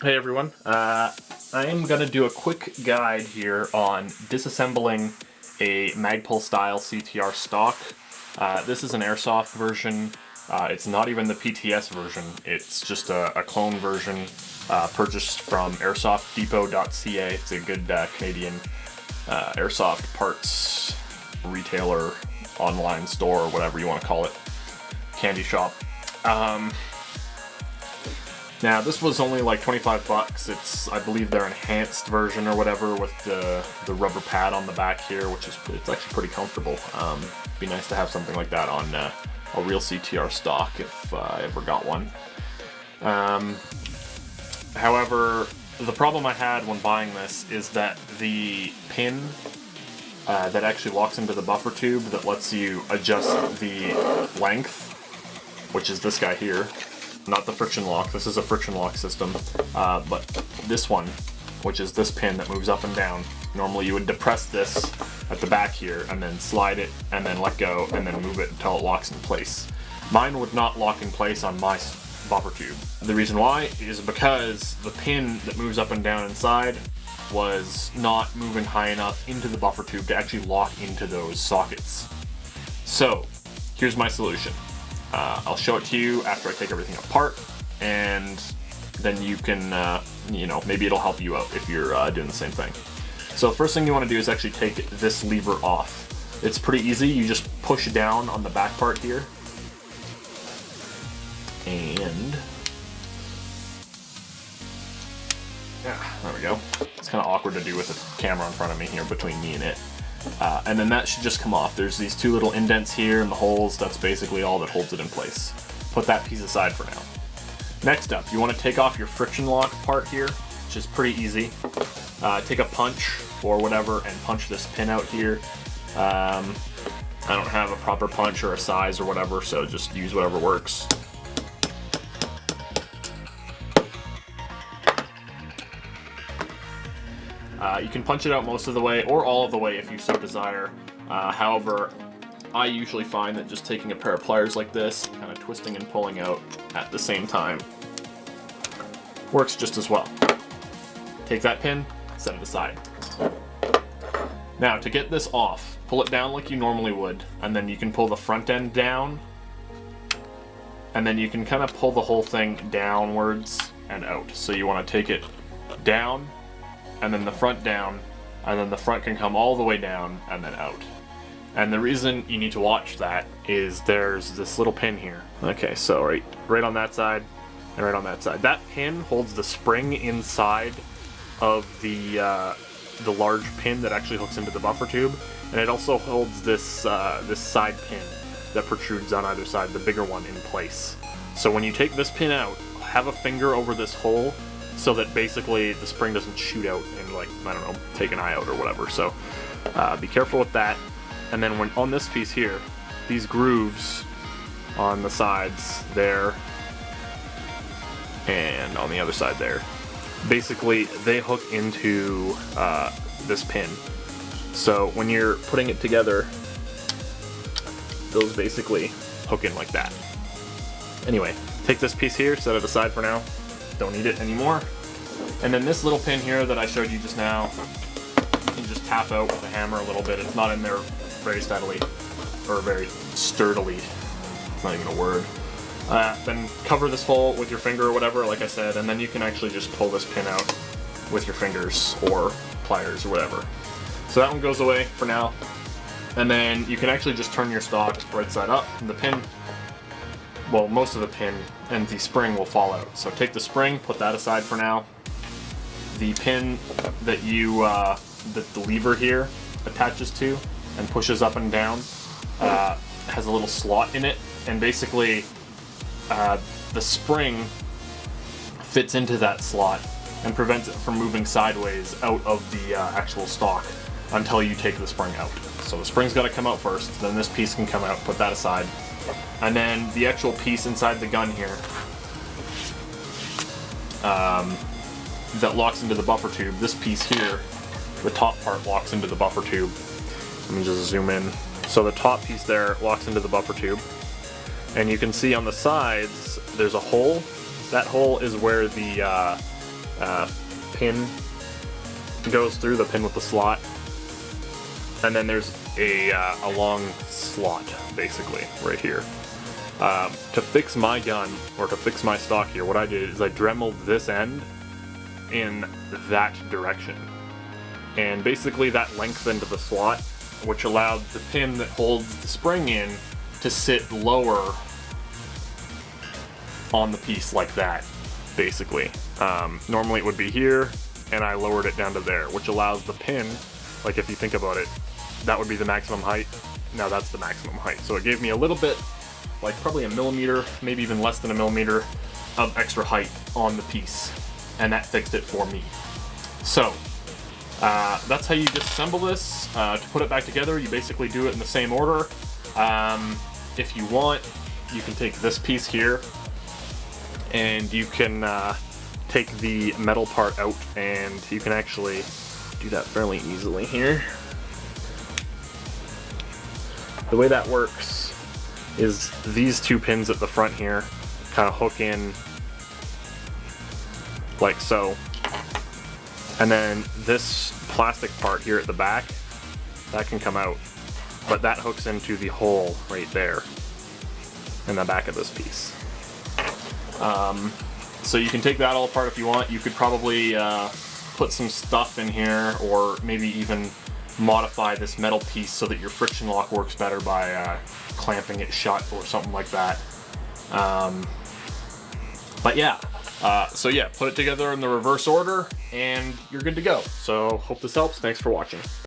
Hey everyone, I am going to do a quick guide here on disassembling a Magpul style CTR stock. This is an Airsoft version. It's not even the PTS version, it's just a clone version purchased from airsoftdepot.ca. It's a good Canadian Airsoft parts retailer, online store, whatever you want to call it, candy shop. Now this was only like 25 bucks. It's, I believe, their enhanced version or whatever with the rubber pad on the back here, which is, it's actually pretty comfortable. Be nice to have something like that on a real CTR stock if I ever got one. However, the problem I had when buying this is that the pin that actually locks into the buffer tube that lets you adjust the length, which is this guy here. Not the friction lock, this is a friction lock system, but this one, which is this pin that moves up and down, normally you would depress this at the back here and then slide it and then let go and then move it until it locks in place. Mine would not lock in place on my buffer tube. The reason why is because the pin that moves up and down inside was not moving high enough into the buffer tube to actually lock into those sockets. So, here's my solution. I'll show it to you after I take everything apart, and then you can, maybe it'll help you out if you're doing the same thing. So first thing you want to do is actually take this lever off. It's pretty easy. You just push down on the back part here, and yeah, there we go. It's kind of awkward to do with a camera in front of me here between me and it. And then that should just come off. There's these two little indents here and the holes. That's basically all that holds it in place. Put that piece aside for now. Next up, you want to take off your friction lock part here, which is pretty easy. Take a punch or whatever and punch this pin out here. I don't have a proper punch or a size or whatever, so just use whatever works. You can punch it out most of the way or all of the way if you so desire. However, I usually find that just taking a pair of pliers like this, kind of twisting and pulling out at the same time, works just as well. Take that pin, set it aside. Now, to get this off, pull it down like you normally would, and then you can pull the front end down, and then you can kind of pull the whole thing downwards and out. So you want to take it down, and then the front down, and then the front can come all the way down and then out. And the reason you need to watch that is there's this little pin here. Okay, so right on that side and right on that side. That pin holds the spring inside of the large pin that actually hooks into the buffer tube, and it also holds this this side pin that protrudes on either side, the bigger one, in place. So when you take this pin out, have a finger over this hole so that basically the spring doesn't shoot out and, like, I don't know, take an eye out or whatever. So be careful with that. And then when on this piece here, these grooves on the sides there and on the other side there, basically they hook into this pin. So when you're putting it together, those basically hook in like that. Anyway, take this piece here, set it aside for now. Don't need it anymore. And then this little pin here that I showed you just now, you can just tap out with a hammer a little bit. It's not in there very steadily, or very sturdily. It's not even a word. Then cover this hole with your finger or whatever, like I said, and then you can actually just pull this pin out with your fingers or pliers or whatever. So that one goes away for now. And then you can actually just turn your stock right side up, and the pin, well, most of the pin and the spring will fall out. So take the spring, put that aside for now. The pin that that the lever here attaches to and pushes up and down has a little slot in it, and basically the spring fits into that slot and prevents it from moving sideways out of the actual stock until you take the spring out. So the spring's got to come out first, then this piece can come out, put that aside. And then the actual piece inside the gun here that locks into the buffer tube, this piece here, the top part locks into the buffer tube. Let me just zoom in. So the top piece there locks into the buffer tube. And you can see on the sides, there's a hole. That hole is where the pin goes through, the pin with the slot, and then there's a long slot, basically, right here. To fix my gun, or to fix my stock here, what I did is I dremeled this end in that direction. And basically that lengthened the slot, which allowed the pin that holds the spring in to sit lower on the piece like that, basically. Normally it would be here, and I lowered it down to there, which allows the pin, like if you think about it, that would be the maximum height. Now that's the maximum height. So it gave me a little bit, like probably a millimeter, maybe even less than a millimeter of extra height on the piece. And that fixed it for me. So, that's how you disassemble this. To put it back together, you basically do it in the same order. If you want, you can take this piece here, and you can take the metal part out, and you can actually do that fairly easily here. The way that works is these two pins at the front here kind of hook in like so, and then this plastic part here at the back, that can come out, but that hooks into the hole right there in the back of this piece. So you can take that all apart if you want. You could probably put some stuff in here, or maybe even modify this metal piece so that your friction lock works better by clamping it shut or something like that. But yeah, so yeah, put it together in the reverse order and you're good to go. So hope this helps. Thanks for watching.